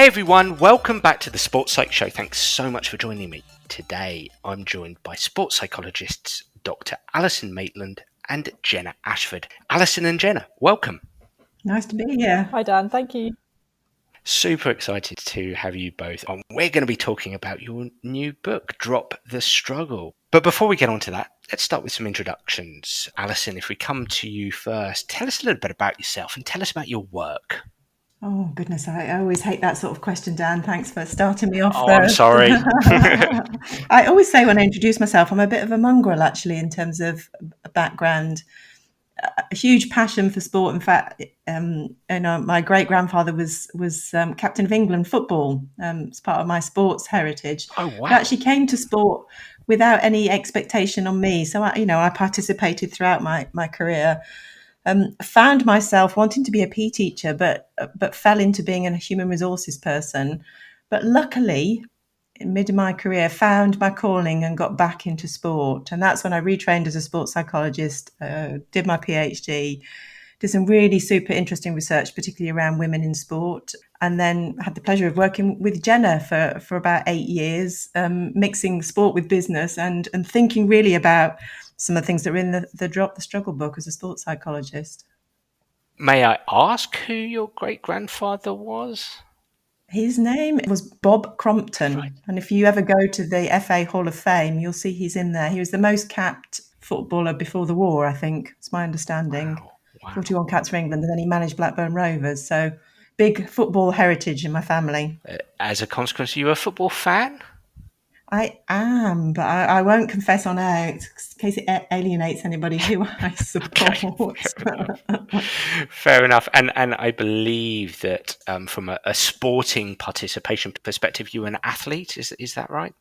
Hey everyone, welcome back to the Sports Psych Show. Thanks so much for joining me. Today I'm joined by sport psychologists Dr. Alison Maitland and Jenna Ashford. Alison and Jenna, welcome. Nice to be here. Hi Dan, thank you. Super excited to have you both on. We're going to be talking about your new book, Drop the Struggle. But before we get on to that, let's start with some introductions. Alison, if we come to you first, tell us a little bit about yourself and tell us about your work. Oh, goodness, I always hate that sort of question, Dan. Thanks for starting me off Oh, first. I'm sorry. I always say when I introduce myself, I'm a bit of a mongrel, actually, in terms of background. A huge passion for sport. In fact, my great-grandfather was captain of England football. It's part of my sports heritage. Oh, wow. But actually came to sport without any expectation on me. So, I participated throughout my career. Found myself wanting to be a PE teacher, but fell into being a human resources person. But luckily, in mid of my career, found my calling and got back into sport. And that's when I retrained as a sports psychologist, did my PhD, did some really super interesting research, particularly around women in sport. And then had the pleasure of working with Jenna for about 8 years, mixing sport with business and thinking really about some of the things that were in the Drop the Struggle book as a sports psychologist. May I ask who your great-grandfather was? His name was Bob Crompton. Right. And if you ever go to the FA Hall of Fame, you'll see he's in there. He was the most capped footballer before the war, I think. It's my understanding. Wow. 41 caps for England, and then he managed Blackburn Rovers. So big football heritage in my family. As a consequence, are you a football fan? I am, but I won't confess on air in case it alienates anybody who I support. Okay, fair enough. And I believe that from a sporting participation perspective, you were an athlete. Is that right?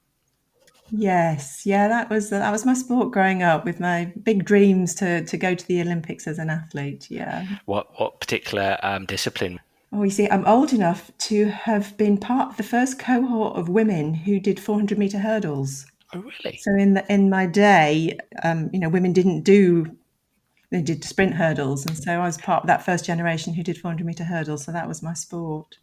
Yes, yeah, that was my sport growing up, with my big dreams to go to the Olympics as an athlete. Yeah. What particular discipline? Oh, you see, I'm old enough to have been part of the first cohort of women who did 400-meter hurdles. Oh, really? So in my day, women they did sprint hurdles, and so I was part of that first generation who did 400-meter hurdles. So that was my sport.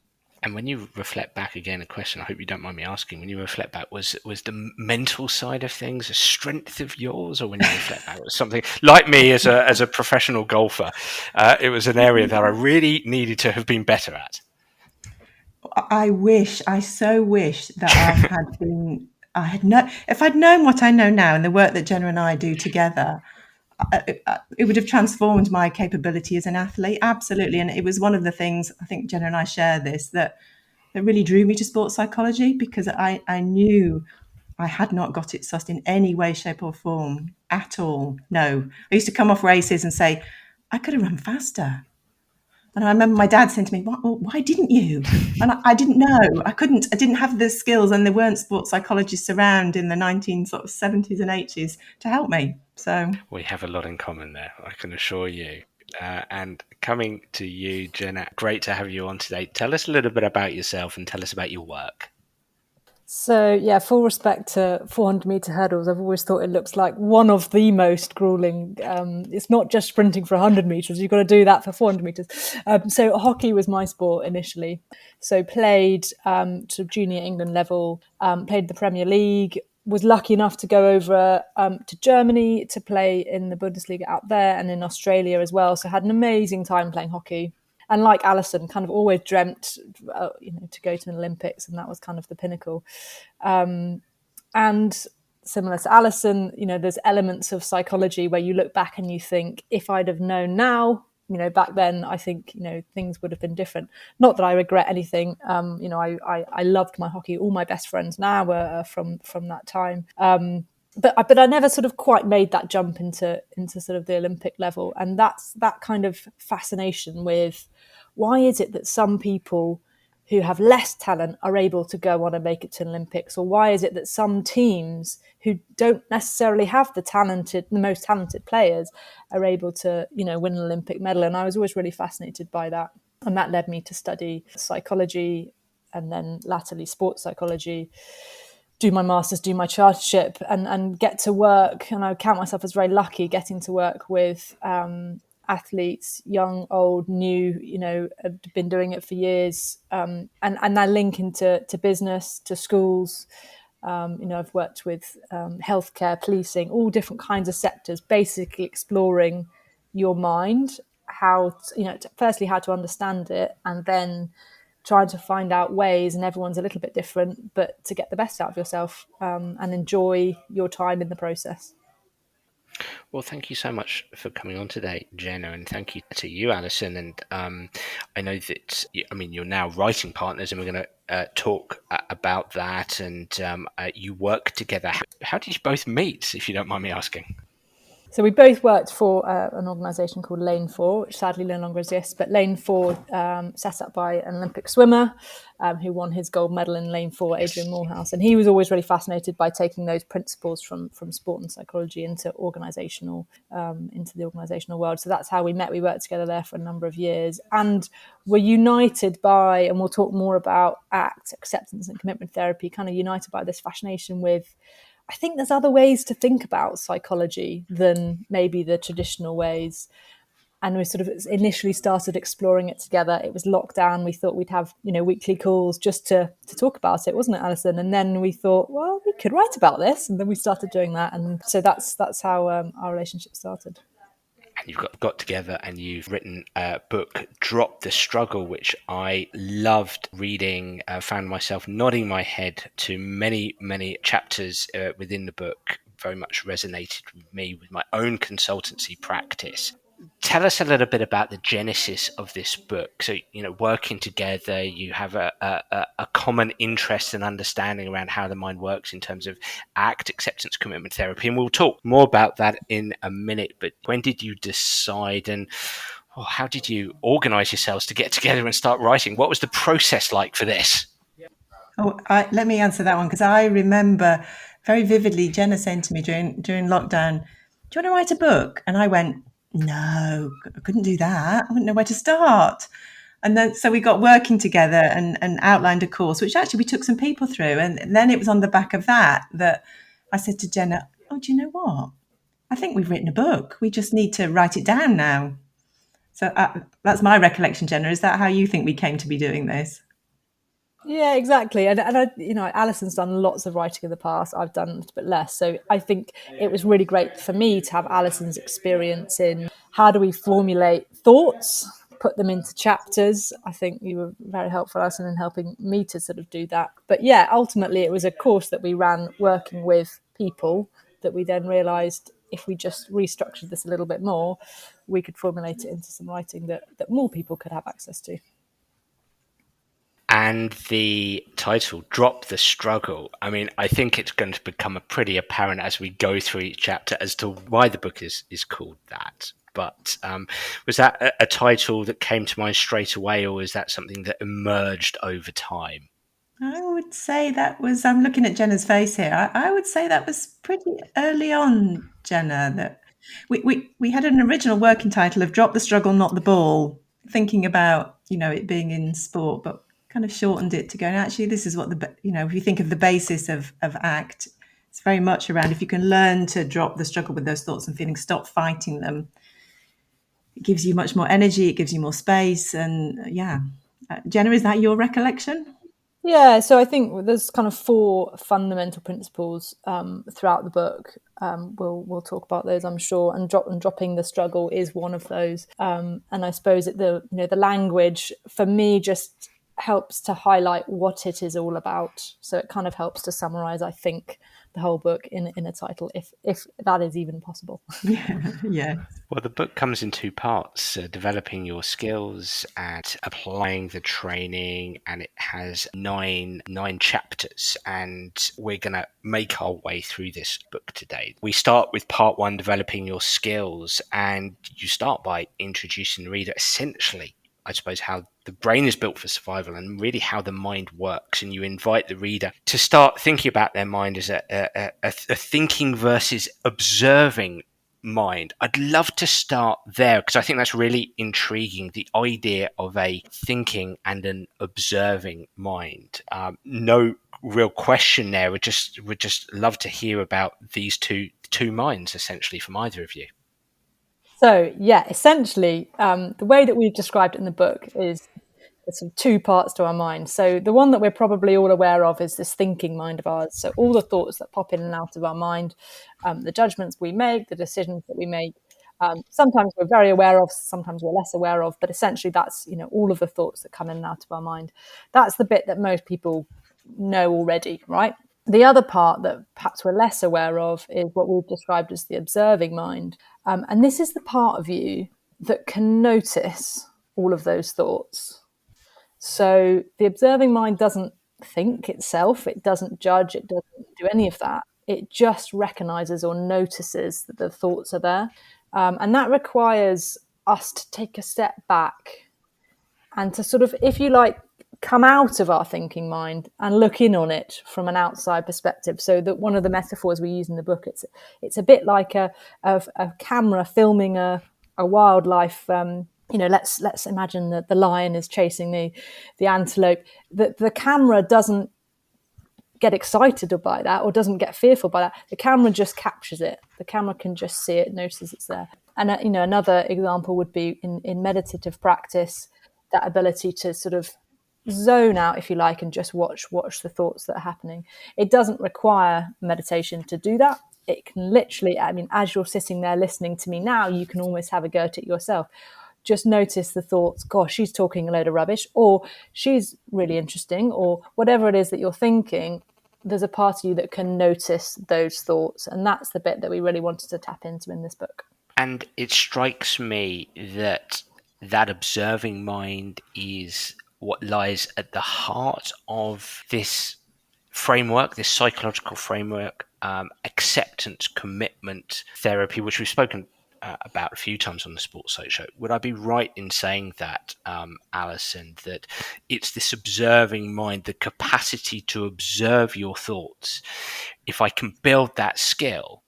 And when you reflect back, again, a question I hope you don't mind me asking, when you reflect back, was the mental side of things a strength of yours? Or when you reflect back, it was something like me as a professional golfer, it was an area that I really needed to have been better at? I so wish that if I'd known what I know now and the work that Jenna and I do together, it would have transformed my capability as an athlete. Absolutely. And it was one of the things, I think Jenna and I share this, that really drew me to sports psychology, because I knew I had not got it sussed in any way, shape or form at all. No. I used to come off races and say, I could have run faster. And I remember my dad saying to me, why didn't you? And I didn't know. I didn't have the skills, and there weren't sports psychologists around in the 1970s and 80s to help me. So we have a lot in common there, I can assure you. And coming to you, Jenna, great to have you on today. Tell us a little bit about yourself and tell us about your work. So, yeah, full respect to 400-meter hurdles. I've always thought it looks like one of the most grueling. It's not just sprinting for 100 meters. You've got to do that for 400 meters. So hockey was my sport initially. So played to junior England level, played the Premier League, was lucky enough to go over to Germany to play in the Bundesliga out there, and in Australia as well. So had an amazing time playing hockey. And like Alison, kind of always dreamt, to go to an Olympics, and that was kind of the pinnacle. And similar to Alison, there's elements of psychology where you look back and you think, if I'd have known now, back then, I think, things would have been different. Not that I regret anything. I loved my hockey. All my best friends now were from that time. But I never sort of quite made that jump into sort of the Olympic level. And that's that kind of fascination with, why is it that some people who have less talent are able to go on and make it to an Olympics? Or why is it that some teams who don't necessarily have the most talented players are able to, win an Olympic medal? And I was always really fascinated by that. And that led me to study psychology, and then latterly sports psychology, do my master's, do my chartership, and get to work. And I count myself as very lucky getting to work with athletes, young, old, new, have been doing it for years, and that link into business, to schools. I've worked with healthcare, policing, all different kinds of sectors, basically exploring your mind, firstly how to understand it, and then trying to find out ways, and everyone's a little bit different, but to get the best out of yourself, and enjoy your time in the process. Well, thank you so much for coming on today, Jenna, and thank you to you, Alison. And I know that you're now writing partners, and we're going to talk about that. And you work together. How did you both meet, if you don't mind me asking? So we both worked for an organisation called Lane 4, which sadly no longer exists. But Lane 4, set up by an Olympic swimmer who won his gold medal in Lane 4, Adrian Morehouse. And he was always really fascinated by taking those principles from sport and psychology into the organisational world. So that's how we met. We worked together there for a number of years, and were united by, and we'll talk more about ACT, acceptance and commitment therapy, kind of united by this fascination with, I think there's other ways to think about psychology than maybe the traditional ways. And we sort of initially started exploring it together. It was lockdown. We thought we'd have, weekly calls just to talk about it, wasn't it, Alison? And then we thought, well, we could write about this. And then we started doing that. And so that's how our relationship started. And you've got together and you've written a book, Drop the Struggle, which I loved reading. Found myself nodding my head to many, many chapters within the book. Very much resonated with me with my own consultancy practice. Tell us a little bit about the genesis of this book. So, working together, you have a common interest and understanding around how the mind works in terms of ACT, acceptance, commitment therapy. And we'll talk more about that in a minute. But when did you decide, and how did you organize yourselves to get together and start writing? What was the process like for this? Let me answer that one, because I remember very vividly Jenna saying to me during lockdown, "Do you want to write a book?" And I went, "No, I couldn't do that. I wouldn't know where to start." And then so we got working together and outlined a course, which actually we took some people through. And then it was on the back of that I said to Jenna, "Oh, do you know what? I think we've written a book. We just need to write it down now." So that's my recollection, Jenna. Is that how you think we came to be doing this? Yeah, exactly. And I, Alison's done lots of writing in the past. I've done a little bit less. So I think it was really great for me to have Alison's experience in how do we formulate thoughts, put them into chapters. I think you were very helpful, Alison, in helping me to sort of do that. But yeah, ultimately it was a course that we ran working with people that we then realised if we just restructured this a little bit more, we could formulate it into some writing that more people could have access to. And the title, Drop the Struggle, I think it's going to become pretty apparent as we go through each chapter as to why the book is called that. But was that a title that came to mind straight away, or is that something that emerged over time? I would say that was, I'm looking at Jenna's face here. I would say that was pretty early on, Jenna, that we had an original working title of Drop the Struggle, Not the Ball, thinking about, it being in sport, but kind of shortened it to go, actually, this is what if you think of the basis of ACT, it's very much around if you can learn to drop the struggle with those thoughts and feelings, stop fighting them, it gives you much more energy, it gives you more space. And Jenna, is that your recollection? Yeah, so I think there's kind of 4 fundamental principles throughout the book. We'll talk about those, I'm sure. And dropping the struggle is one of those. And I suppose the language for me just helps to highlight what it is all about. So it kind of helps to summarize, I think, the whole book in a title, if that is even possible. Yeah. Well, the book comes in 2 parts, developing your skills and applying the training, and it has nine chapters, and we're going to make our way through this book today. We start with part 1, developing your skills, and you start by introducing the reader essentially, I suppose, how the brain is built for survival and really how the mind works. And you invite the reader to start thinking about their mind as a thinking versus observing mind. I'd love to start there because I think that's really intriguing, the idea of a thinking and an observing mind. No real question there. We'd just love to hear about these two minds, essentially, from either of you. So, yeah, essentially, the way that we've described it in the book is there's sort of two parts to our mind. So the one that we're probably all aware of is this thinking mind of ours. So all the thoughts that pop in and out of our mind, the judgments we make, the decisions that we make. Sometimes we're very aware of, sometimes we're less aware of, but essentially that's, all of the thoughts that come in and out of our mind. That's the bit that most people know already, right? The other part that perhaps we're less aware of is what we've described as the observing mind. And this is the part of you that can notice all of those thoughts. So the observing mind doesn't think itself, it doesn't judge, it doesn't do any of that. It just recognizes or notices that the thoughts are there. And that requires us to take a step back and to sort of, if you like, come out of our thinking mind and look in on it from an outside perspective. So that one of the metaphors we use in the book, it's a bit like a camera filming a wildlife. Let's imagine that the lion is chasing the antelope. The camera doesn't get excited by that or doesn't get fearful by that. The camera just captures it. The camera can just see it, notices it's there. And another example would be in meditative practice, that ability to sort of zone out, if you like, and just watch the thoughts that are happening. It doesn't require meditation to do that. It can literally, as you're sitting there listening to me now, you can almost have a go at it yourself. Just notice the thoughts, gosh, she's talking a load of rubbish, or she's really interesting, or whatever it is that you're thinking. There's a part of you that can notice those thoughts. And that's the bit that we really wanted to tap into in this book. And it strikes me that observing mind is what lies at the heart of this framework, this psychological framework, acceptance, commitment, therapy, which we've spoken about a few times on the Sports Psych Show. Would I be right in saying that, Alison, that it's this observing mind, the capacity to observe your thoughts? If I can build that skill,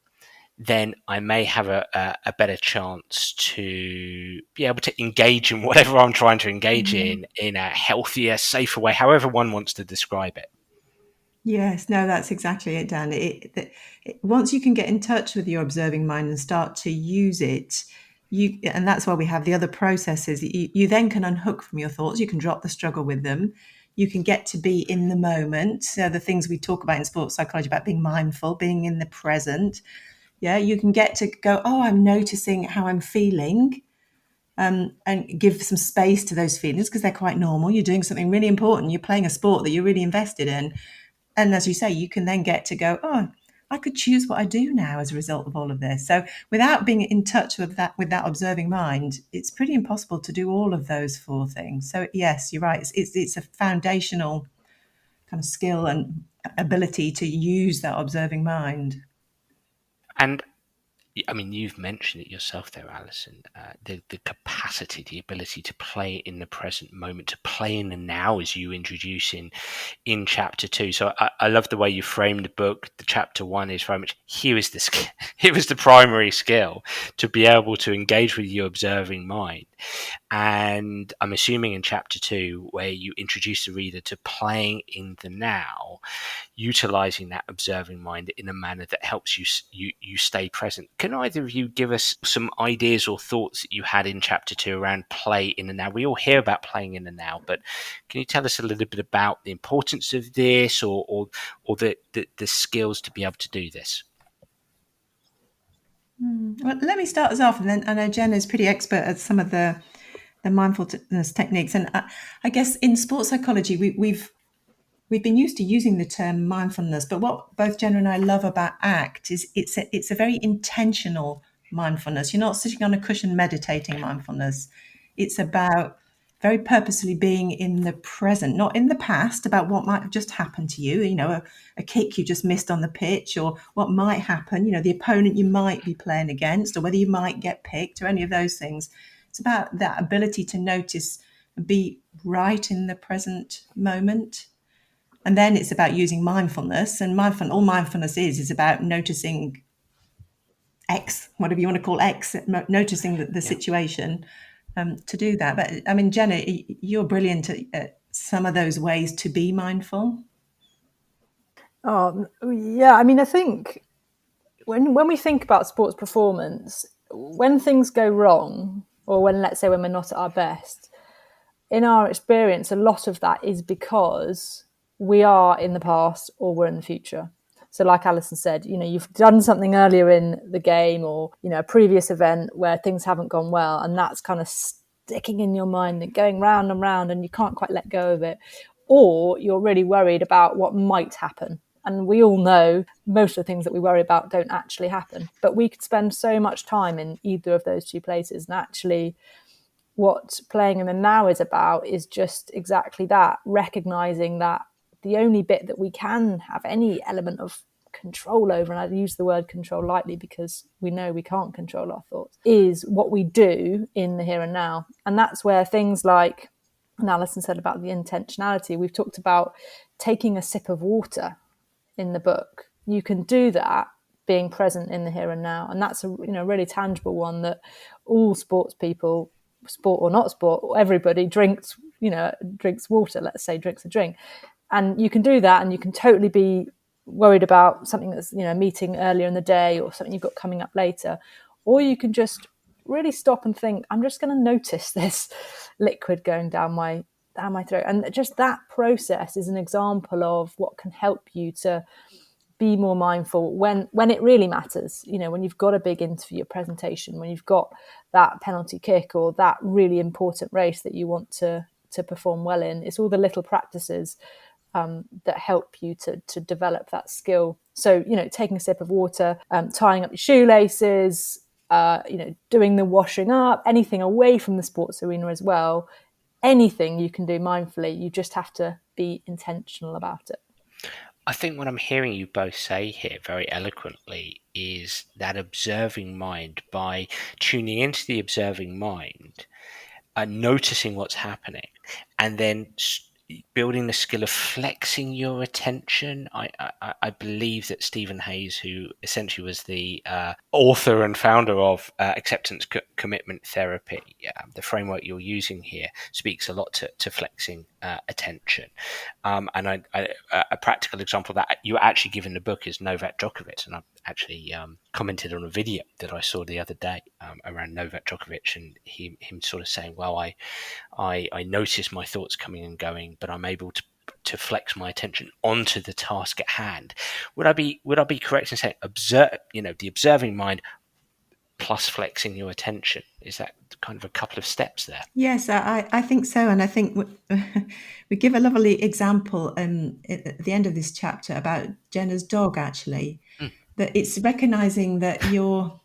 then I may have a better chance to be able to engage in whatever I'm trying to engage in a healthier, safer way, however one wants to describe it. Yes, no, that's exactly it, Dan. Once you can get in touch with your observing mind and start to use it, and that's why we have the other processes. You then can unhook from your thoughts. You can drop the struggle with them. You can get to be in the moment. So the things we talk about in sports psychology about being mindful, being in the present. Yeah, you can get to go, oh, I'm noticing how I'm feeling, and give some space to those feelings because they're quite normal. You're doing something really important. You're playing a sport that you're really invested in. And as you say, you can then get to go, oh, I could choose what I do now as a result of all of this. So without being in touch with that observing mind, it's pretty impossible to do all of those four things. So yes, you're right. It's a foundational kind of skill and ability to use that observing mind. And you've mentioned it yourself there, Alison, the capacity, the ability to play in the present moment, to play in the now, as you introduce in chapter 2. So I love the way you framed the book. The chapter 1 is very much, here is the primary skill to be able to engage with your observing mind. And I'm assuming in chapter 2, where you introduce the reader to playing in the now, utilizing that observing mind in a manner that helps you stay present. Can either of you give us some ideas or thoughts that you had in chapter 2 around play in the now? We all hear about playing in the now, but can you tell us a little bit about the importance of this or the skills to be able to do this? Well, let me start us off, and then I know Jenna is pretty expert at some of the mindfulness techniques, and I guess in sports psychology we've been used to using the term mindfulness, but what both Jenna and I love about ACT is it's a very intentional mindfulness. You're not sitting on a cushion meditating mindfulness. It's about very purposely being in the present, not in the past about what might have just happened to you, a kick you just missed on the pitch, or what might happen, the opponent you might be playing against, or whether you might get picked, or any of those things. It's about that ability to notice and be right in the present moment. And then it's about using mindfulness, and all mindfulness is about noticing X, whatever you want to call X, noticing the situation to do that. But Jenna, you're brilliant at some of those ways to be mindful. Oh, yeah. I think when we think about sports performance, when things go wrong, or when, let's say, when we're not at our best, in our experience, a lot of that is because we are in the past or we're in the future. So like Alison said, you've done something earlier in the game, or, a previous event where things haven't gone well, and that's kind of sticking in your mind and going round and round, and you can't quite let go of it. Or you're really worried about what might happen. And we all know most of the things that we worry about don't actually happen. But we could spend so much time in either of those two places. And actually, what playing in the now is about is just exactly that, recognizing that the only bit that we can have any element of control over, and I use the word control lightly because we know we can't control our thoughts, is what we do in the here and now. And that's where things like, and Alison said about the intentionality, we've talked about taking a sip of water in the book. You can do that being present in the here and now. And that's a really tangible one that all sports people, sport or not sport, everybody drinks water, let's say drinks a drink. And you can do that, and you can totally be worried about something that's, a meeting earlier in the day or something you've got coming up later. Or you can just really stop and think, I'm just going to notice this liquid going down my throat. And just that process is an example of what can help you to be more mindful when it really matters. When you've got a big interview, a presentation, when you've got that penalty kick or that really important race that you want to perform well in. It's all the little practices that help you to develop that skill. So, taking a sip of water, tying up your shoelaces, doing the washing up, anything away from the sports arena as well. Anything you can do mindfully, you just have to be intentional about it. I think what I'm hearing you both say here very eloquently is that observing mind, by tuning into the observing mind and noticing what's happening, and then building the skill of flexing your attention. I believe that Stephen Hayes, who essentially was the author and founder of acceptance commitment therapy, the framework you're using here speaks a lot to flexing attention. And a practical example of that you actually give in the book is Novak Djokovic, and I actually commented on a video that I saw the other day around Novak Djokovic, and him sort of saying, well, I notice my thoughts coming and going, but I'm able to flex my attention onto the task at hand. Would I be correct in saying the observing mind plus flexing your attention? Is that kind of a couple of steps there? Yes, I think so. And I think we give a lovely example at the end of this chapter about Jenna's dog, actually, that it's recognizing that you're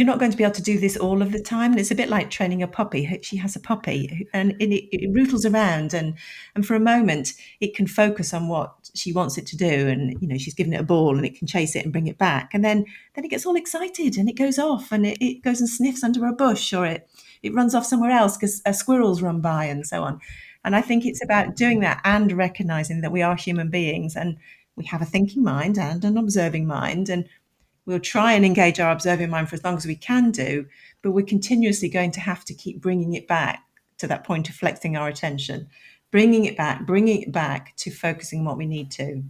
not going to be able to do this all of the time. And it's a bit like training a puppy. She has a puppy and it rootles around and for a moment it can focus on what she wants it to do. And, she's given it a ball and it can chase it and bring it back. And then it gets all excited and it goes off and it goes and sniffs under a bush, or it runs off somewhere else because squirrels run by and so on. And I think it's about doing that and recognizing that we are human beings and we have a thinking mind and an observing mind. And we'll try and engage our observing mind for as long as we can do, but we're continuously going to have to keep bringing it back to that point of flexing our attention, bringing it back to focusing on what we need to.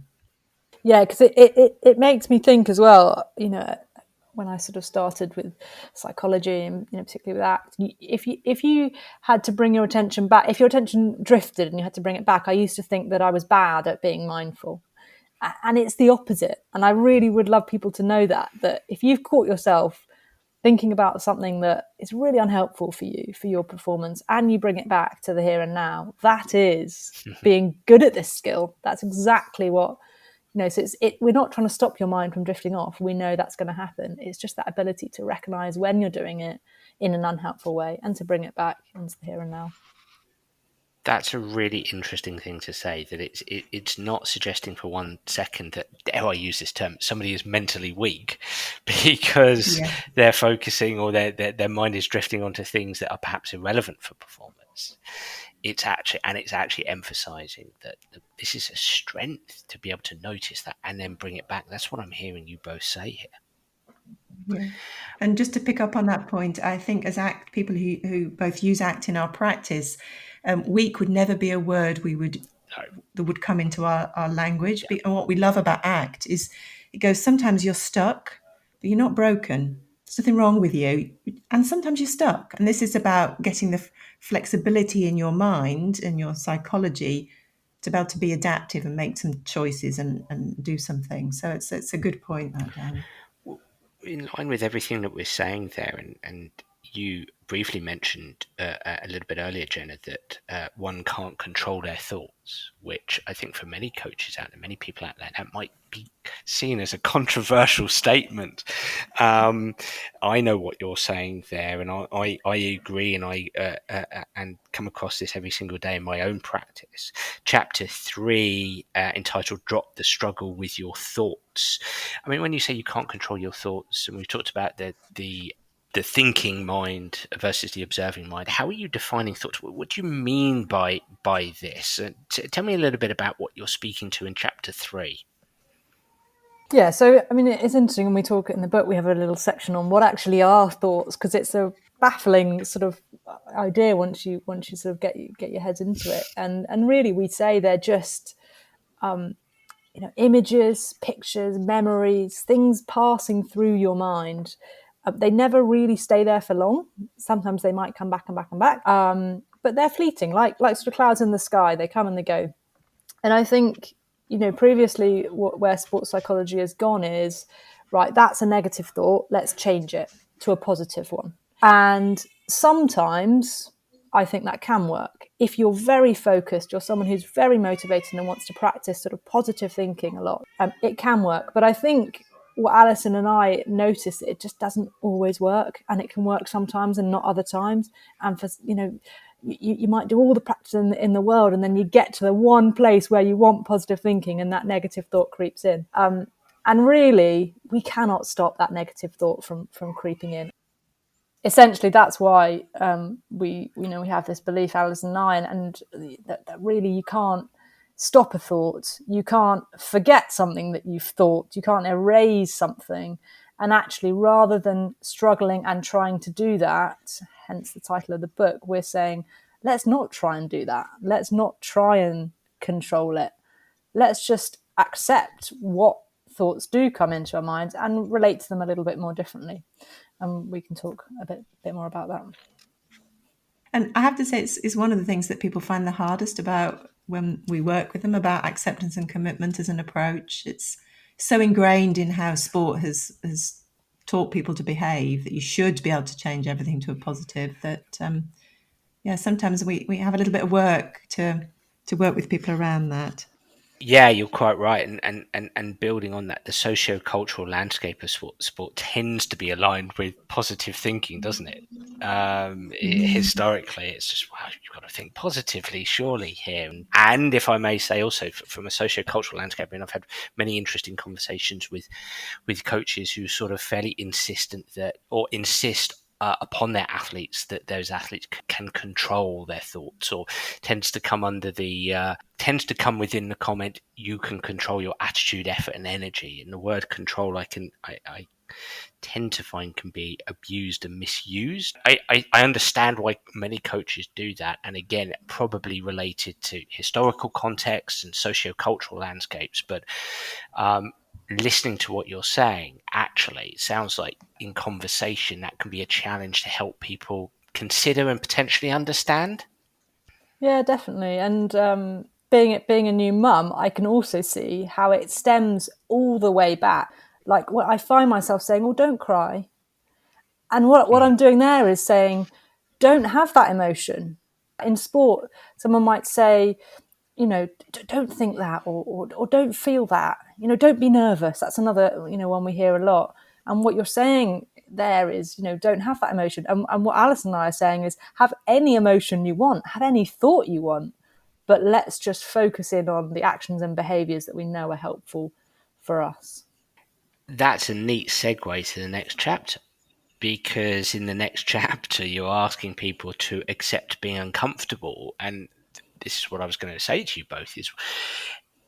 Yeah, because it makes me think as well, when I sort of started with psychology and particularly with ACT, if you had to bring your attention back, if your attention drifted and you had to bring it back, I used to think that I was bad at being mindful. And it's the opposite. And I really would love people to know that if you've caught yourself thinking about something that is really unhelpful for you, for your performance, and you bring it back to the here and now, that is being good at this skill. That's exactly what, so we're not trying to stop your mind from drifting off. We know that's going to happen. It's just that ability to recognize when you're doing it in an unhelpful way and to bring it back into the here and now. That's a really interesting thing to say, that it's not suggesting for 1 second that, dare I use this term, somebody is mentally weak because they're focusing or their mind is drifting onto things that are perhaps irrelevant for performance. It's actually emphasizing that this is a strength to be able to notice that and then bring it back. That's what I'm hearing you both say here. Yeah. And just to pick up on that point, I think as ACT people who both use ACT in our practice, weak would never be a word that would come into our language. And what we love about ACT is it goes, sometimes you're stuck, but you're not broken. there's nothing wrong with you. And sometimes you're stuck. And this is about getting the flexibility in your mind and your psychology to be able to be adaptive and make some choices and do something. So it's a good point, that, Dan. In line with everything that we're saying there, and you briefly mentioned a little bit earlier, Jenna, that one can't control their thoughts, which I think for many coaches out there, many people out there, that might be seen as a controversial statement. I know what you're saying there, and I agree, and I and come across this every single day in my own practice. Chapter 3, entitled "Drop the Struggle with Your Thoughts." I mean, when you say you can't control your thoughts, and we've talked about the thinking mind versus the observing mind, how are you defining thoughts? What do you mean by this? Tell me a little bit about what you're speaking to in chapter 3. Yeah, so I mean, it's interesting when we talk in the book, we have a little section on what actually are thoughts, because it's a baffling sort of idea once you sort of get your heads into it, and really we say they're just images, pictures, memories, things passing through your mind. They never really stay there for long. Sometimes they might come back and back and back, but they're fleeting, like sort of clouds in the sky. They come and they go. And I think, previously where sports psychology has gone is, right, that's a negative thought, let's change it to a positive one. And sometimes I think that can work. If you're very focused, you're someone who's very motivated and wants to practice sort of positive thinking a lot, it can work. But I think what Alison and I noticed, it just doesn't always work, and it can work sometimes and not other times. And for, you might do all the practice in the world, and then you get to the one place where you want positive thinking and that negative thought creeps in. And really, we cannot stop that negative thought from creeping in. Essentially, that's why we have this belief, Alison and I, and that really you can't stop a thought. You can't forget something that you've thought. You can't erase something. And actually, rather than struggling and trying to do that, hence the title of the book, we're saying, let's not try and do that. Let's not try and control it. Let's just accept what thoughts do come into our minds and relate to them a little bit more differently. And we can talk a bit more about that. And I have to say, it's one of the things that people find the hardest about when we work with them, about acceptance and commitment as an approach. It's so ingrained in how sport has taught people to behave, that you should be able to change everything to a positive, that sometimes we have a little bit of work to work with people around that. Yeah, you're quite right, and building on that, the socio-cultural landscape of sport tends to be aligned with positive thinking, doesn't it? Historically, it's just, well, you've got to think positively, surely here. And if I may say, also from a socio-cultural landscape, I mean, I've had many interesting conversations with coaches who sort of fairly insist upon their athletes that those athletes can control their thoughts, or tends to come within the comment, you can control your attitude, effort, and energy. And the word control, I tend to find can be abused and misused. I understand why many coaches do that, and again, probably related to historical contexts and socio-cultural landscapes, but listening to what you're saying, actually, it sounds like in conversation that can be a challenge to help people consider and potentially understand. Yeah, definitely. And being a new mum, I can also see how it stems all the way back. Like, what I find myself saying, "Well, don't cry," and what I'm doing there is saying, "Don't have that emotion." In sport, someone might say, don't think that, or don't feel that, don't be nervous. That's another, one we hear a lot. And what you're saying there is, don't have that emotion. And what Alison and I are saying is, have any emotion you want, have any thought you want, but let's just focus in on the actions and behaviours that we know are helpful for us. That's a neat segue to the next chapter, because in the next chapter, you're asking people to accept being uncomfortable. And this is what I was going to say to you both, is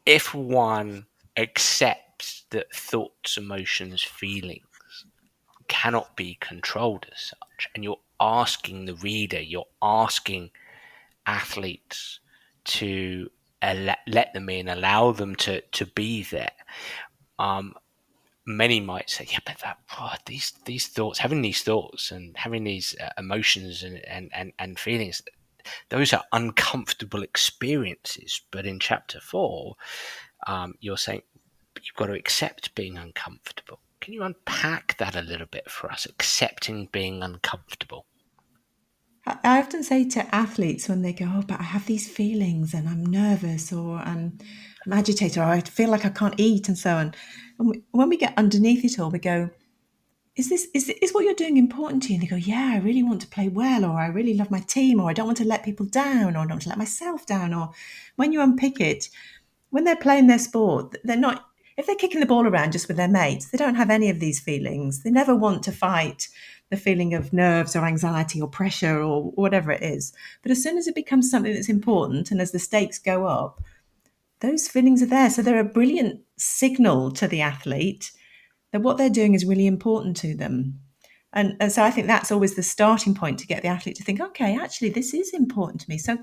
if one accepts that thoughts, emotions, feelings cannot be controlled as such, and you're asking the reader, you're asking athletes to let them in, allow them to be there, many might say, yeah, but these thoughts, having these thoughts and having these emotions and feelings, those are uncomfortable experiences. But in chapter 4, you're saying you've got to accept being uncomfortable. Can you unpack that a little bit for us, accepting being uncomfortable? I often say to athletes when they go, oh, but I have these feelings and I'm nervous or I'm agitated or I feel like I can't eat and so on. And when we get underneath it all, we go, is what you're doing important to you? And they go, yeah, I really want to play well, or I really love my team, or I don't want to let people down, or I don't want to let myself down. Or when you unpick it, when they're playing their sport, they're not, if they're kicking the ball around just with their mates, they don't have any of these feelings. They never want to fight the feeling of nerves or anxiety or pressure or whatever it is. But as soon as it becomes something that's important and as the stakes go up, those feelings are there. So they're a brilliant signal to the athlete that what they're doing is really important to them. And so I think that's always the starting point to get the athlete to think, okay, actually, this is important to me. So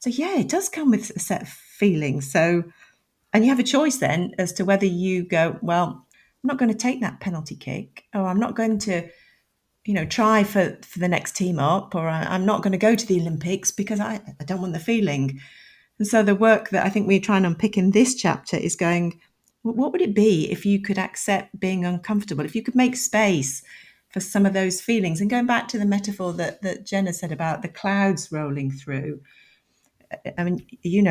yeah, it does come with a set of feelings. So, and you have a choice then as to whether you go, well, I'm not going to take that penalty kick, or I'm not going to, try for the next team up, or I'm not going to go to the Olympics because I don't want the feeling. And so the work that I think we're trying to unpick in this chapter is going, well, what would it be if you could accept being uncomfortable, if you could make space for some of those feelings? And going back to the metaphor that Jenna said about the clouds rolling through, I mean,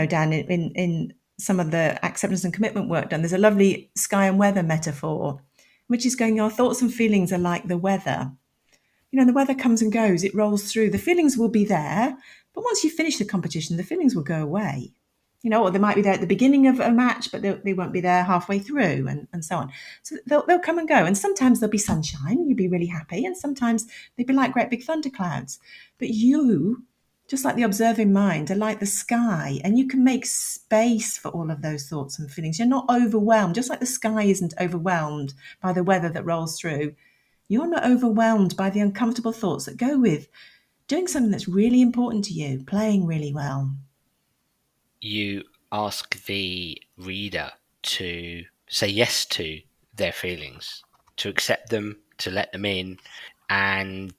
Dan, in some of the acceptance and commitment work done, there's a lovely sky and weather metaphor, which is going, your thoughts and feelings are like the weather. The weather comes and goes, it rolls through. The feelings will be there, but once you finish the competition, the feelings will go away. Or they might be there at the beginning of a match, but they won't be there halfway through, and so on. So they'll come and go. And sometimes there'll be sunshine, you'll be really happy, and sometimes they'll be like great big thunderclouds. But you, just like the observing mind, are like the sky, and you can make space for all of those thoughts and feelings. You're not overwhelmed, just like the sky isn't overwhelmed by the weather that rolls through. You're not overwhelmed by the uncomfortable thoughts that go with doing something that's really important to you, playing really well. You ask the reader to say yes to their feelings, to accept them, to let them in, and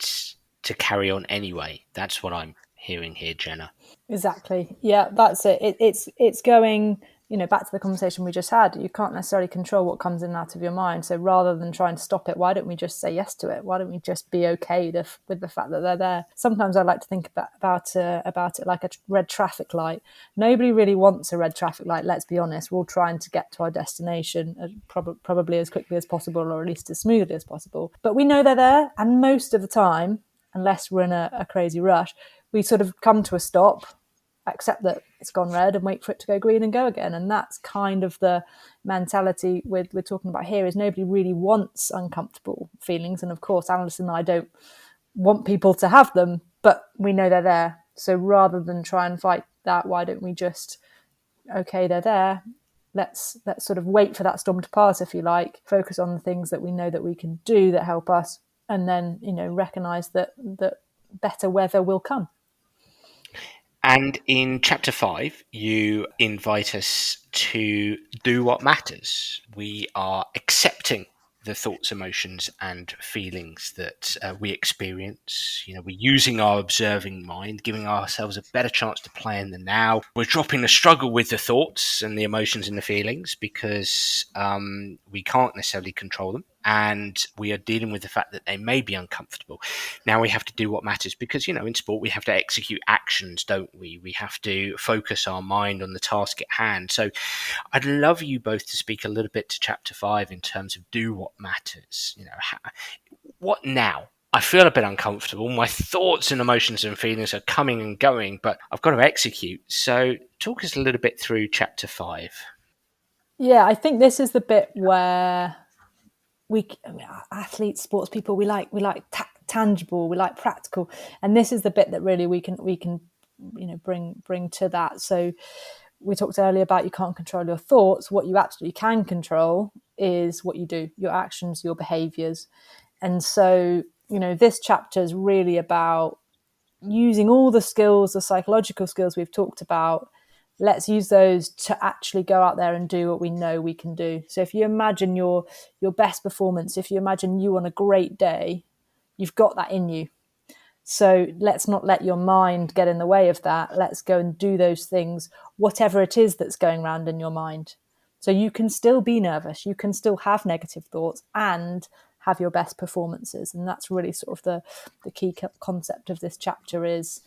to carry on anyway. That's what I'm hearing here, Jenna. Exactly. Yeah, that's it. It's going, back to the conversation we just had. You can't necessarily control what comes in and out of your mind. So rather than trying to stop it, why don't we just say yes to it? Why don't we just be okay with the fact that they're there? Sometimes I like to think about it like a red traffic light. Nobody really wants a red traffic light, let's be honest. We're all trying to get to our destination probably as quickly as possible, or at least as smoothly as possible. But we know they're there, and most of the time, unless we're in a crazy rush, we sort of come to a stop, accept that it's gone red, and wait for it to go green and go again. And that's kind of the mentality we're talking about here, is nobody really wants uncomfortable feelings. And of course, Alison and I don't want people to have them, but we know they're there. So rather than try and fight that, why don't we just, okay, they're there. Let's sort of wait for that storm to pass, if you like, focus on the things that we know that we can do that help us, and then, recognize that better weather will come. And in chapter 5, you invite us to do what matters. We are accepting the thoughts, emotions, and feelings that we experience. We're using our observing mind, giving ourselves a better chance to play in the now. We're dropping the struggle with the thoughts and the emotions and the feelings because we can't necessarily control them. And we are dealing with the fact that they may be uncomfortable. Now we have to do what matters because, in sport, we have to execute actions, don't we? We have to focus our mind on the task at hand. So I'd love you both to speak a little bit to chapter 5 in terms of do what matters. What now? I feel a bit uncomfortable. My thoughts and emotions and feelings are coming and going, but I've got to execute. So talk us a little bit through chapter 5. Yeah, I think this is the bit where athletes, sports people, we like tangible, we like practical, and this is the bit that really we can bring to that. So we talked earlier about you can't control your thoughts. What you absolutely can control is what you do, your actions, your behaviors. And so this chapter is really about using all the skills, the psychological skills we've talked about, let's use those to actually go out there and do what we know we can do. So if you imagine your best performance, if you imagine you on a great day, you've got that in you. So let's not let your mind get in the way of that. Let's go and do those things, whatever it is that's going around in your mind. So you can still be nervous, you can still have negative thoughts and have your best performances. And that's really sort of the key concept of this chapter is,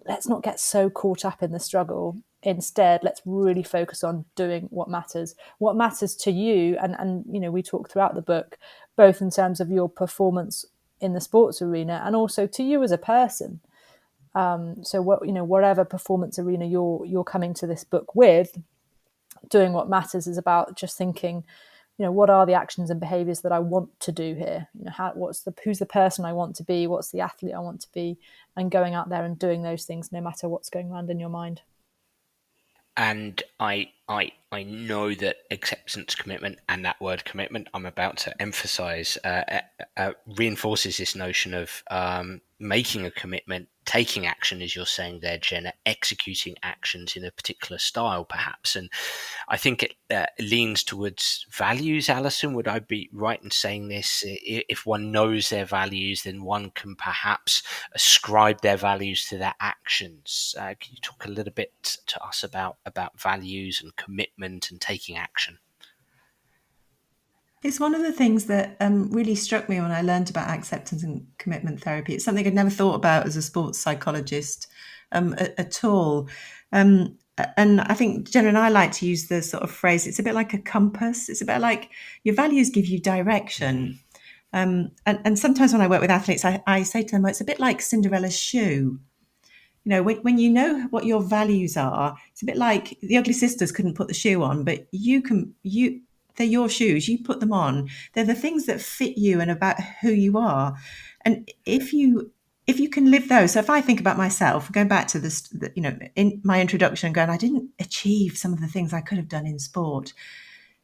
let's not get so caught up in the struggle. Instead, let's really focus on doing what matters to you. And we talk throughout the book, both in terms of your performance in the sports arena and also to you as a person. So whatever performance arena you're coming to this book with, doing what matters is about just thinking, what are the actions and behaviors that I want to do here? Who's the person I want to be? What's the athlete I want to be? And going out there and doing those things, no matter what's going around in your mind. And I know that acceptance, commitment, and that word commitment I'm about to emphasize reinforces this notion of making a commitment, taking action, as you're saying there, Jenna, executing actions in a particular style, perhaps. And I think it leans towards values, Alison. Would I be right in saying this? If one knows their values, then one can perhaps ascribe their values to their actions. Can you talk a little bit to us about values and commitment and taking action? It's one of the things that really struck me when I learned about acceptance and commitment therapy. It's something I'd never thought about as a sports psychologist at all. And I think Jenna and I like to use the sort of phrase, it's a bit like a compass. It's a bit like your values give you direction. And sometimes when I work with athletes, I say to them, it's a bit like Cinderella's shoe. When you know what your values are, it's a bit like the Ugly Sisters couldn't put the shoe on, but they're your shoes. You put them on. They're the things that fit you and about who you are. And if you can live those, so if I think about myself, going back to this, in my introduction, going, I didn't achieve some of the things I could have done in sport.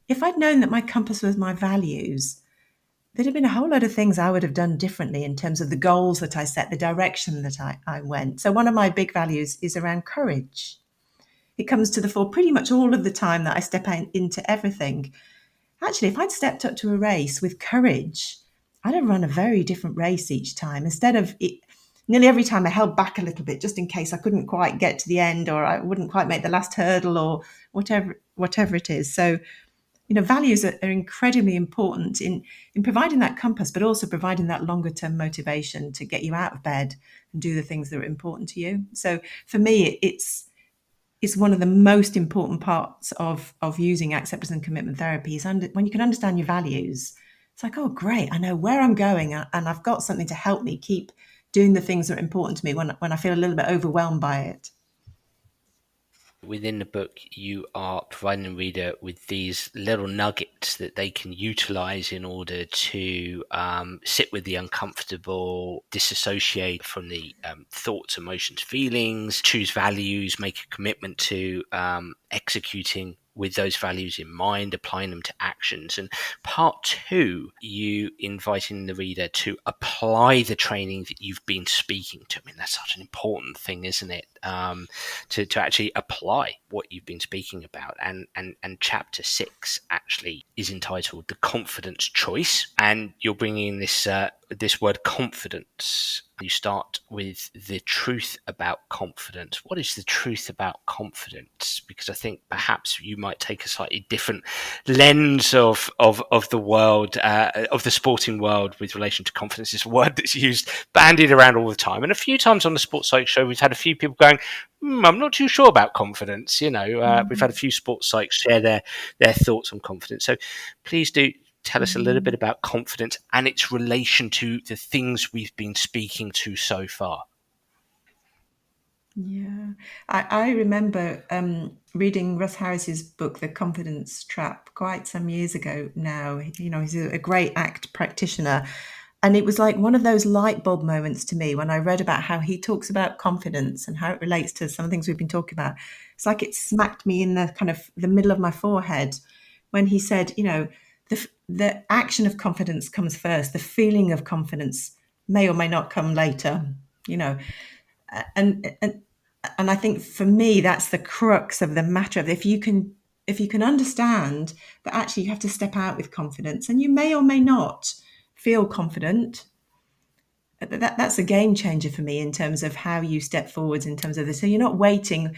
If I'd known that my compass was my values, there'd have been a whole lot of things I would have done differently in terms of the goals that I set, the direction that I went. So one of my big values is around courage. It comes to the fore pretty much all of the time that I step into everything. Actually, if I'd stepped up to a race with courage, I'd have run a very different race each time. Instead of it, nearly every time I held back a little bit just in case I couldn't quite get to the end or I wouldn't quite make the last hurdle or whatever it is. So values are incredibly important in providing that compass, but also providing that longer term motivation to get you out of bed and do the things that are important to you. So for me, it's one of the most important parts of using acceptance and commitment therapy is when you can understand your values. It's like, oh, great, I know where I'm going and I've got something to help me keep doing the things that are important to me when I feel a little bit overwhelmed by it. Within the book, you are providing the reader with these little nuggets that they can utilize in order to sit with the uncomfortable, disassociate from the thoughts, emotions, feelings, choose values, make a commitment to executing with those values in mind, applying them to actions. And part 2, you inviting the reader to apply the training that you've been speaking to. I mean, that's such an important thing, isn't it? To actually apply what you've been speaking about. And chapter 6 actually is entitled The Confidence Choice. And you're bringing this word confidence. You start with the truth about confidence. What is the truth about confidence? Because I think perhaps you might take a slightly different lens of the world, of the sporting world with relation to confidence. It's a word that's used, bandied around all the time. And a few times on the Sports Psych show, we've had a few people going, I'm not too sure about confidence. We've had a few sports psychs share their thoughts on confidence. So please do tell us a little bit about confidence and its relation to the things we've been speaking to so far. Yeah, I remember reading Russ Harris's book, The Confidence Trap, quite some years ago now. He's a great ACT practitioner. And it was like one of those light bulb moments to me when I read about how he talks about confidence and how it relates to some things we've been talking about. It's like it smacked me in the kind of the middle of my forehead when he said, the action of confidence comes first. The feeling of confidence may or may not come later, and And I think for me, that's the crux of the matter of if you can understand that actually you have to step out with confidence, and you may or may not feel confident. That's a game changer for me in terms of how you step forwards in terms of this. So you're not waiting.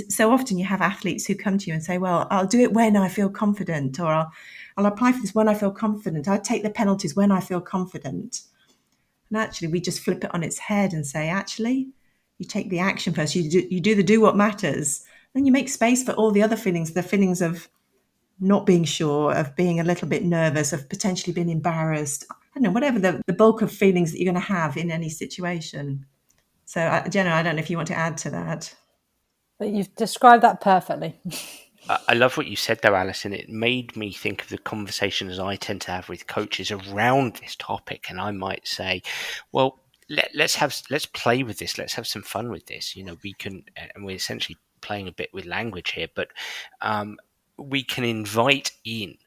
So often you have athletes who come to you and say, well, I'll do it when I feel confident, or I'll apply for this when I feel confident. I'll take the penalties when I feel confident. And actually, we just flip it on its head and say, actually, you take the action first. You do what matters. Then you make space for all the other feelings, the feelings of not being sure, of being a little bit nervous, of potentially being embarrassed. I don't know, whatever the bulk of feelings that you're going to have in any situation. So, Jenna, I don't know if you want to add to that. But you've described that perfectly. I love what you said there, Alison. It made me think of the conversations I tend to have with coaches around this topic, and I might say, well, let's play with this. Let's have some fun with this. We can, and we're essentially playing a bit with language here, but we can invite in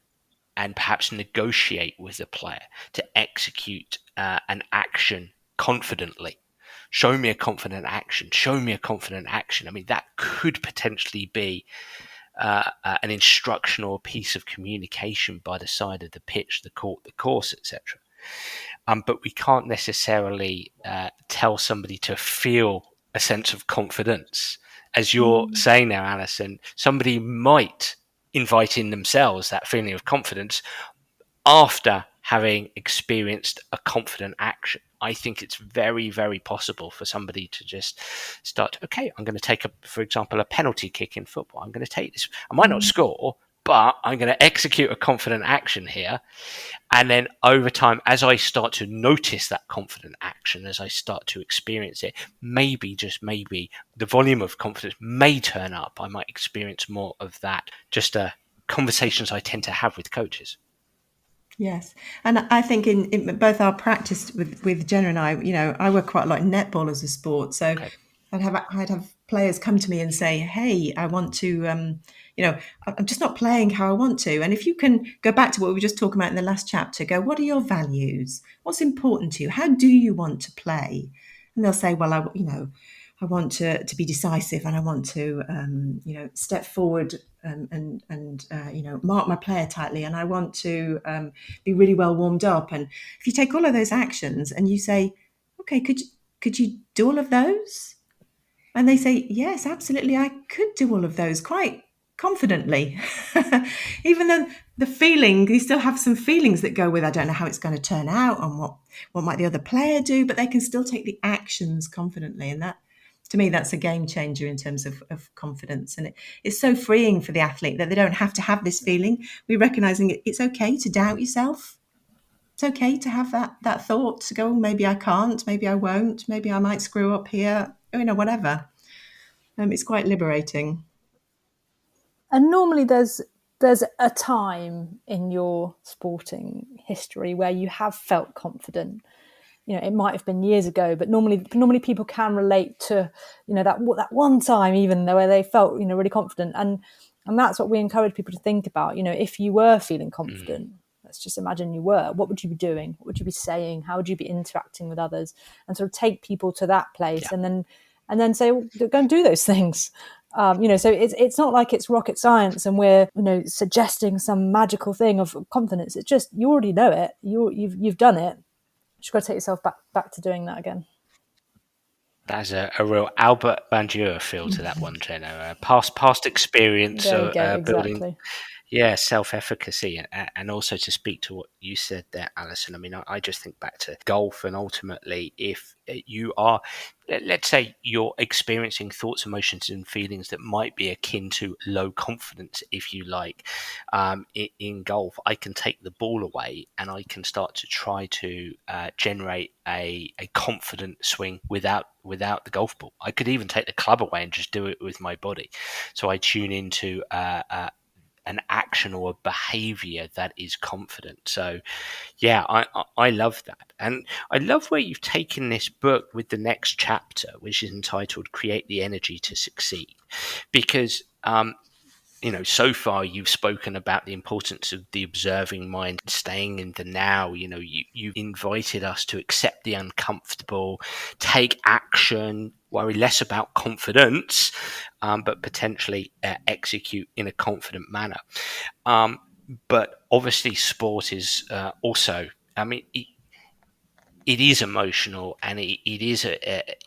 and perhaps negotiate with the player to execute an action confidently. Show me a confident action. Show me a confident action. I mean, that could potentially be an instruction or a piece of communication by the side of the pitch, the court, the course, etc. But we can't necessarily tell somebody to feel a sense of confidence. As you're saying now, Alison, somebody might invite in themselves that feeling of confidence after having experienced a confident action. I think it's very, very possible for somebody to just start, okay, I'm going to take, for example, a penalty kick in football. I'm going to take this. I might not score, but I'm going to execute a confident action here. And then over time, as I start to notice that confident action, as I start to experience it, maybe, just maybe, the volume of confidence may turn up. I might experience more of that. Just conversations I tend to have with coaches. Yes. And I think in both our practice with Jenna and I work quite a lot in netball as a sport. So Okay. I'd have players come to me and say, hey, I want to, I'm just not playing how I want to. And if you can go back to what we were just talking about in the last chapter, go, what are your values? What's important to you? How do you want to play? And they'll say, well, I want to be decisive, and I want to, step forward and mark my player tightly, and I want to be really well warmed up. And if you take all of those actions and you say, okay, could you do all of those? And they say, yes, absolutely, I could do all of those quite confidently. Even though the feeling, you still have some feelings that go with, I don't know how it's going to turn out, and what might the other player do, but they can still take the actions confidently. And that, to me, that's a game changer in terms of confidence. And it's so freeing for the athlete that they don't have to have this feeling. We're recognizing it's okay to doubt yourself. It's okay to have that thought to go, oh, maybe I can't, maybe I won't, maybe I might screw up here, whatever. It's quite liberating. And normally there's a time in your sporting history where you have felt confident. It might have been years ago, but normally people can relate to, that one time, even though where they felt, really confident. And that's what we encourage people to think about. If you were feeling confident, let's just imagine you were, what would you be doing? What would you be saying? How would you be interacting with others? And sort of take people to that place, Yeah. and then say, well, go and do those things. So it's not like it's rocket science and we're suggesting some magical thing of confidence. It's just, you already know it. You've done it. You've got to take yourself back to doing that again. That's a real Albert Bandura feel to that one, Jenna. Past experience There we go, building, exactly. self-efficacy, and also to speak to what you said there, Alison. I mean, I just think back to golf, and ultimately, if you are, let's say, you're experiencing thoughts, emotions, and feelings that might be akin to low confidence, if you like, in golf, I can take the ball away and I can start to try to generate a confident swing without the golf ball. I could even take the club away and just do it with my body. So I tune into an action or a behavior that is confident. So yeah, I love that. And I love where you've taken this book with the next chapter, which is entitled Create the Energy to Succeed, because so far you've spoken about the importance of the observing mind, staying in the now. You invited us to accept the uncomfortable, take action, worry less about confidence, but potentially execute in a confident manner. But obviously sport is also, it is emotional, and it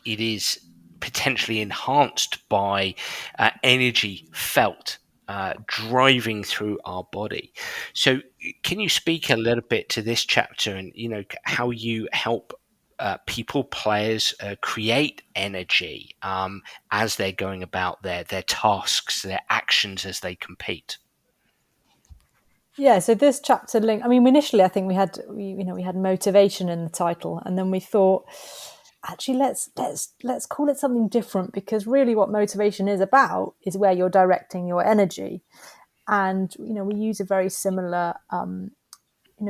is potentially enhanced by energy felt driving through our body. So can you speak a little bit to this chapter, and how you help players create energy as they're going about their tasks, their actions as they compete? Yeah, so this chapter initially I think we had motivation in the title, and then we thought, actually let's call it something different, because really what motivation is about is where you're directing your energy. And we use a very similar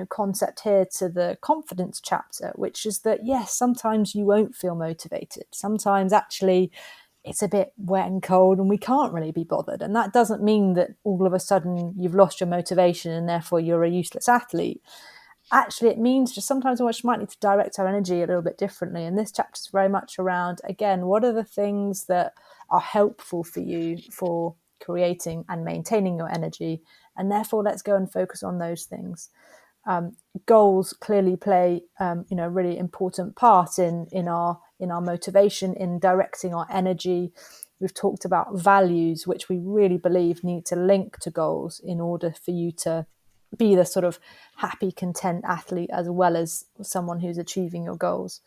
concept here to the confidence chapter, which is that yes, sometimes you won't feel motivated. Sometimes actually it's a bit wet and cold and we can't really be bothered. And that doesn't mean that all of a sudden you've lost your motivation and therefore you're a useless athlete. Actually, it means just sometimes we might need to direct our energy a little bit differently. And this chapter is very much around, again, what are the things that are helpful for you for creating and maintaining your energy? And therefore, let's go and focus on those things. Goals clearly play, a really important part in our motivation, in directing our energy. We've talked about values, which we really believe need to link to goals in order for you to be the sort of happy, content athlete as well as someone who's achieving your goals.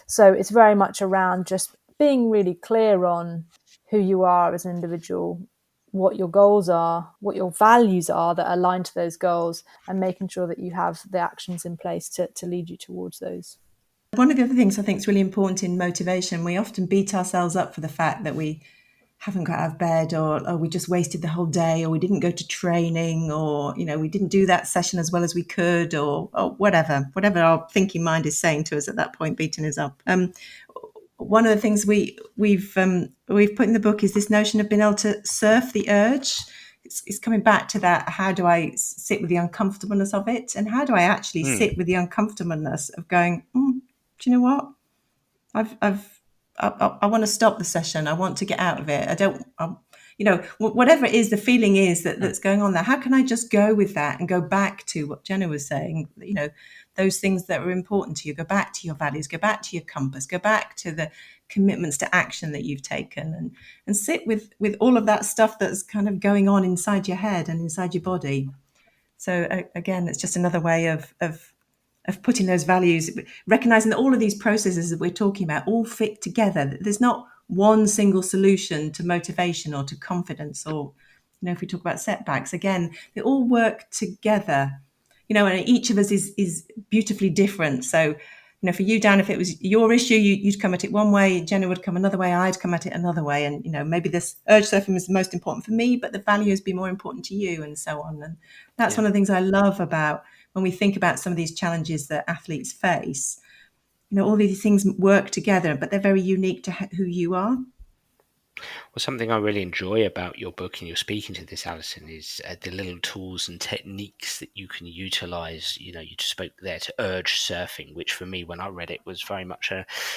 So it's very much around just being really clear on who you are as an individual, what your goals are, what your values are that align to those goals, and making sure that you have the actions in place to lead you towards those. One of the other things I think is really important in motivation, we often beat ourselves up for the fact that we haven't got out of bed, or we just wasted the whole day, or we didn't go to training, or we didn't do that session as well as we could, or whatever our thinking mind is saying to us at that point, beating us up. One of the things we've put in the book is this notion of being able to surf the urge. It's coming back to that. How do I sit with the uncomfortableness of it, and how do I actually sit with the uncomfortableness of going, do you know what? I want to stop the session. I want to get out of it. Whatever it is, the feeling is that's going on there. How can I just go with that and go back to what Jenna was saying? Those things that are important to you. Go back to your values. Go back to your compass. Go back to the commitments to action that you've taken, and sit with all of that stuff that's kind of going on inside your head and inside your body. So again, it's just another way of putting those values, recognizing that all of these processes that we're talking about all fit together. There's not one single solution to motivation or to confidence, or, if we talk about setbacks, again, they all work together, and each of us is beautifully different. So, for you, Dan, if it was your issue, you'd come at it one way, Jenna would come another way, I'd come at it another way. And, maybe this urge surfing is the most important for me, but the values be more important to you, and so on. And that's one of the things I love about when we think about some of these challenges that athletes face. All these things work together, but they're very unique to who you are. Well, something I really enjoy about your book, and you're speaking to this, Alison, is the little tools and techniques that you can utilize. You just spoke there to urge surfing, which for me, when I read it, was very much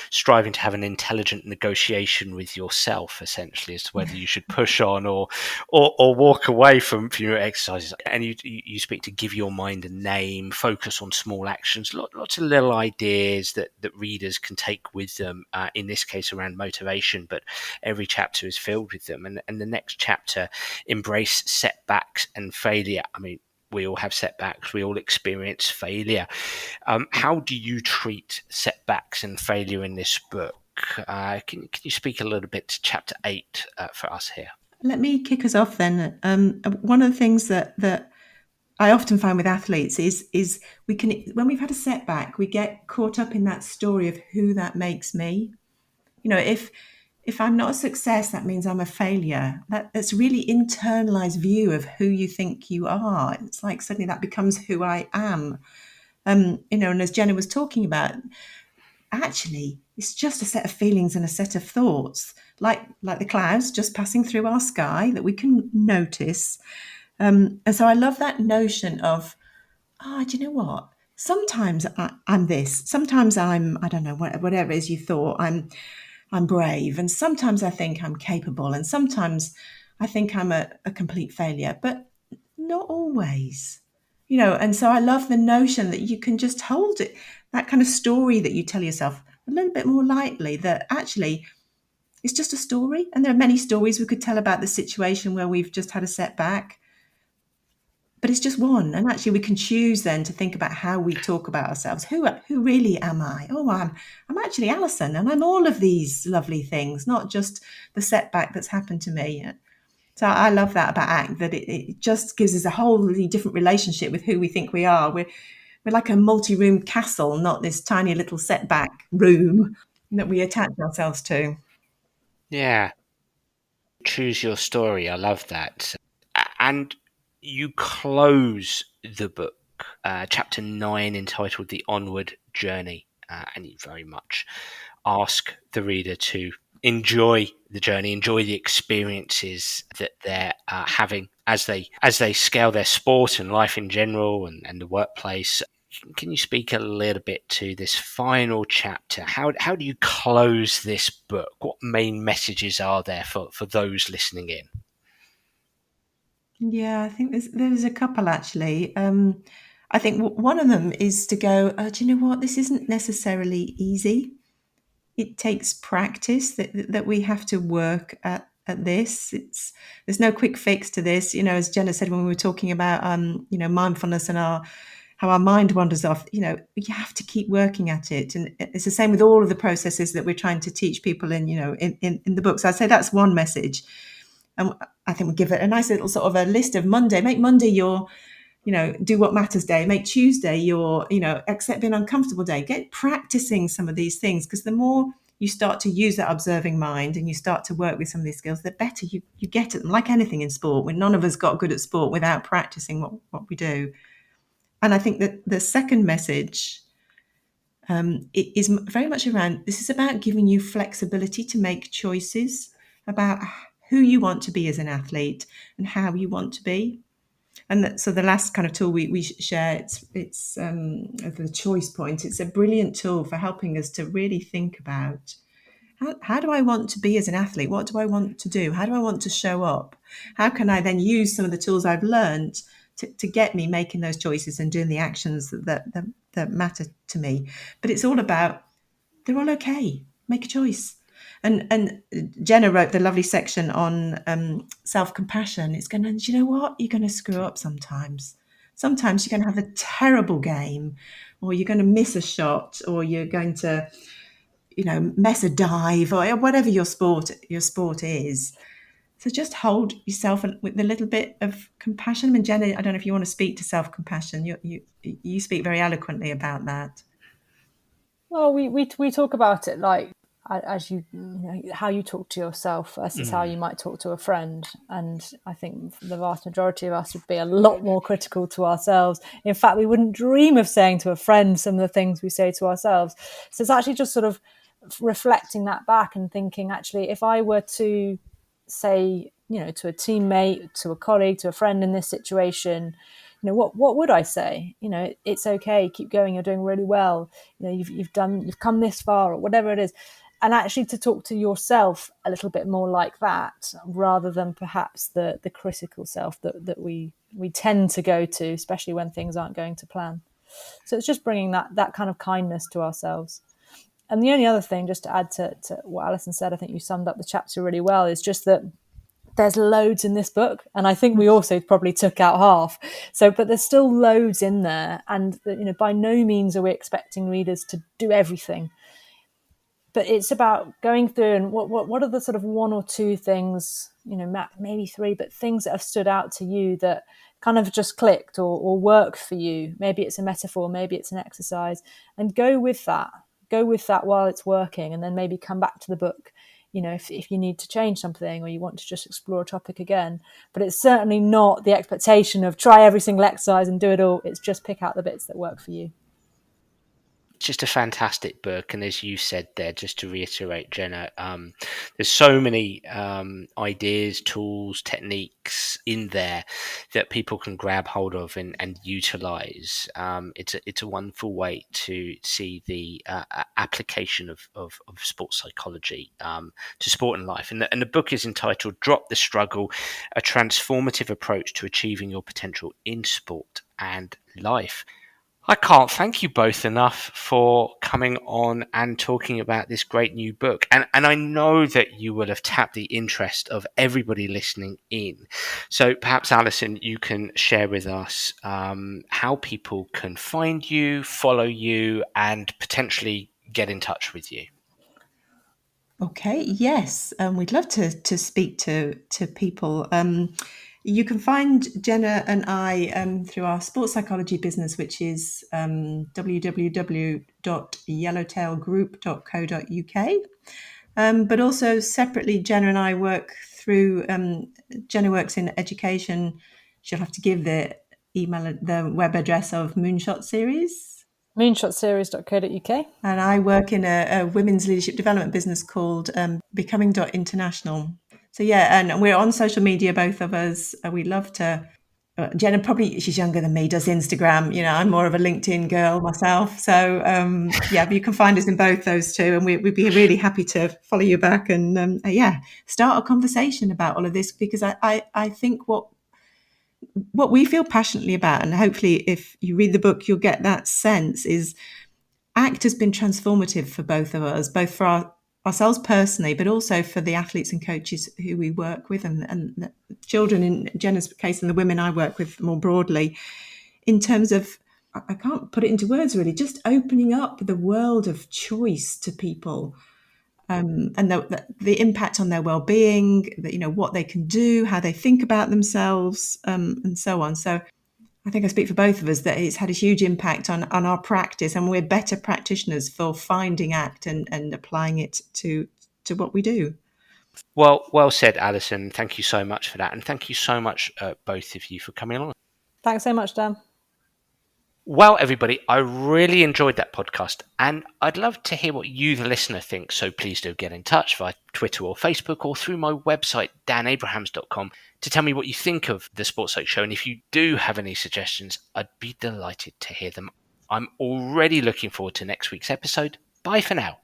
striving to have an intelligent negotiation with yourself, essentially, as to whether you should push on or walk away from your exercises. And you speak to give your mind a name, focus on small actions, lots of little ideas that readers can take with them, in this case around motivation, but every chapter is filled with them. And the next chapter, embrace setbacks and failure. We all have setbacks, we all experience failure. How do you treat setbacks and failure in this book? Can you speak a little bit to chapter 8 for us here? Let me kick us off then. One of the things that I often find with athletes is we can, when we've had a setback, we get caught up in that story of who that makes me. If I'm not a success, that means I'm a failure. That's a really internalized view of who you think you are. It's like suddenly that becomes who I am. And as Jenna was talking about, actually, it's just a set of feelings and a set of thoughts. like the clouds just passing through our sky that we can notice. And so I love that notion of, do you know what? Sometimes I'm this. Sometimes I don't know, whatever it is you thought. I'm brave, and sometimes I think I'm capable, and sometimes I think I'm a complete failure, but not always. And so I love the notion that you can just hold it, that kind of story that you tell yourself a little bit more lightly, that actually it's just a story. And there are many stories we could tell about the situation where we've just had a setback, but it's just one. And actually we can choose then to think about how we talk about ourselves. Who really am I? Oh, I'm actually Alison, and I'm all of these lovely things, not just the setback that's happened to me. So I love that about ACT, that it just gives us a wholly different relationship with who we think we are. We're like a multi-room castle, not this tiny little setback room that we attach ourselves to. Yeah. Choose your story. I love that. And you close the book, chapter 9, entitled The Onward Journey. And you very much ask the reader to enjoy the journey, enjoy the experiences that they're having as they scale their sport and life in general, and the workplace. Can you speak a little bit to this final chapter? How do you close this book? What main messages are there for those listening in? Yeah, I think there's a couple actually. I think one of them is to go, do you know what? This isn't necessarily easy. It takes practice that we have to work at this. There's no quick fix to this. As Jenna said when we were talking about mindfulness and how our mind wanders off. You have to keep working at it, and it's the same with all of the processes that we're trying to teach people in the book. So I'd say that's one message. And I think we give it a nice little sort of a list of Monday. Make Monday your, do what matters day. Make Tuesday your, accept being uncomfortable day. Get practicing some of these things, because the more you start to use that observing mind and you start to work with some of these skills, the better you get at them. Like anything in sport, when none of us got good at sport without practicing what we do. And I think that the second message it is very much around, this is about giving you flexibility to make choices about who you want to be as an athlete and how you want to be. And so the last kind of tool we share, it's the choice point. It's a brilliant tool for helping us to really think about, how do I want to be as an athlete? What do I want to do? How do I want to show up? How can I then use some of the tools I've learned to get me making those choices and doing the actions that matter to me? But it's all about, they're all okay. Make a choice. And Jenna wrote the lovely section on self-compassion. It's going to, you know what? You're going to screw up sometimes. Sometimes you're going to have a terrible game, or you're going to miss a shot, or you're going to, mess a dive, or whatever your sport is. So just hold yourself with a little bit of compassion. And Jenna, I don't know if you want to speak to self-compassion. You speak very eloquently about that. Well, we talk about it like, as how you talk to yourself versus how you might talk to a friend. And I think the vast majority of us would be a lot more critical to ourselves. In fact, we wouldn't dream of saying to a friend some of the things we say to ourselves. So it's actually just sort of reflecting that back and thinking, actually, if I were to say, to a teammate, to a colleague, to a friend in this situation, what would I say? It's okay, keep going, you're doing really well. You've come this far, or whatever it is. And actually to talk to yourself a little bit more like that, rather than perhaps the critical self that we tend to go to, especially when things aren't going to plan. So it's just bringing that kind of kindness to ourselves. And the only other thing, just to add to what Alison said, I think you summed up the chapter really well, is just that there's loads in this book, and I think we also probably took out half. But there's still loads in there, and by no means are we expecting readers to do everything. But it's about going through and what are the sort of one or two things, maybe three, but things that have stood out to you that kind of just clicked or worked for you. Maybe it's a metaphor, maybe it's an exercise, and go with that while it's working, and then maybe come back to the book, if you need to change something or you want to just explore a topic again. But it's certainly not the expectation of try every single exercise and do it all. It's just pick out the bits that work for you. Just a fantastic book, and as you said there, just to reiterate, Jenna, there's so many ideas, tools, techniques in there that people can grab hold of and utilize. It's a wonderful way to see the application of sports psychology to sport and life. And the book is entitled "Drop the Struggle: A Transformative Approach to Achieving Your Potential in Sport and Life." I can't thank you both enough for coming on and talking about this great new book. And I know that you will have tapped the interest of everybody listening in. So perhaps, Alison, you can share with us how people can find you, follow you, and potentially get in touch with you. Okay, yes, we'd love to speak to people. You can find Jenna and I through our sports psychology business, which is www.yellowtailgroup.co.uk. But also separately, Jenna and I work through. Jenna works in education. She'll have to give the web address of Moonshot Series. Moonshotseries.co.uk. And I work in a women's leadership development business called Becoming.International. So yeah, and we're on social media, both of us. We love to. Jenna probably, she's younger than me, does Instagram. I'm more of a LinkedIn girl myself. So yeah, but you can find us in both those two, and we'd be really happy to follow you back and start a conversation about all of this, because I think what we feel passionately about, and hopefully if you read the book you'll get that sense, is ACT has been transformative for both of us, both for ourselves personally, but also for the athletes and coaches who we work with, and the children in Jenna's case, and the women I work with more broadly, in terms of, I can't put it into words really, just opening up the world of choice to people, and the impact on their well-being, what they can do, how they think about themselves, and so on. So I think I speak for both of us that it's had a huge impact on our practice, and we're better practitioners for finding ACT and applying it to what we do. Well said, Alison. Thank you so much for that. And thank you so much, both of you, for coming on. Thanks so much, Dan. Well, everybody, I really enjoyed that podcast, and I'd love to hear what you, the listener, think. So please do get in touch via Twitter or Facebook, or through my website, danabrahams.com, to tell me what you think of the Sports Psych Show. And if you do have any suggestions, I'd be delighted to hear them. I'm already looking forward to next week's episode. Bye for now.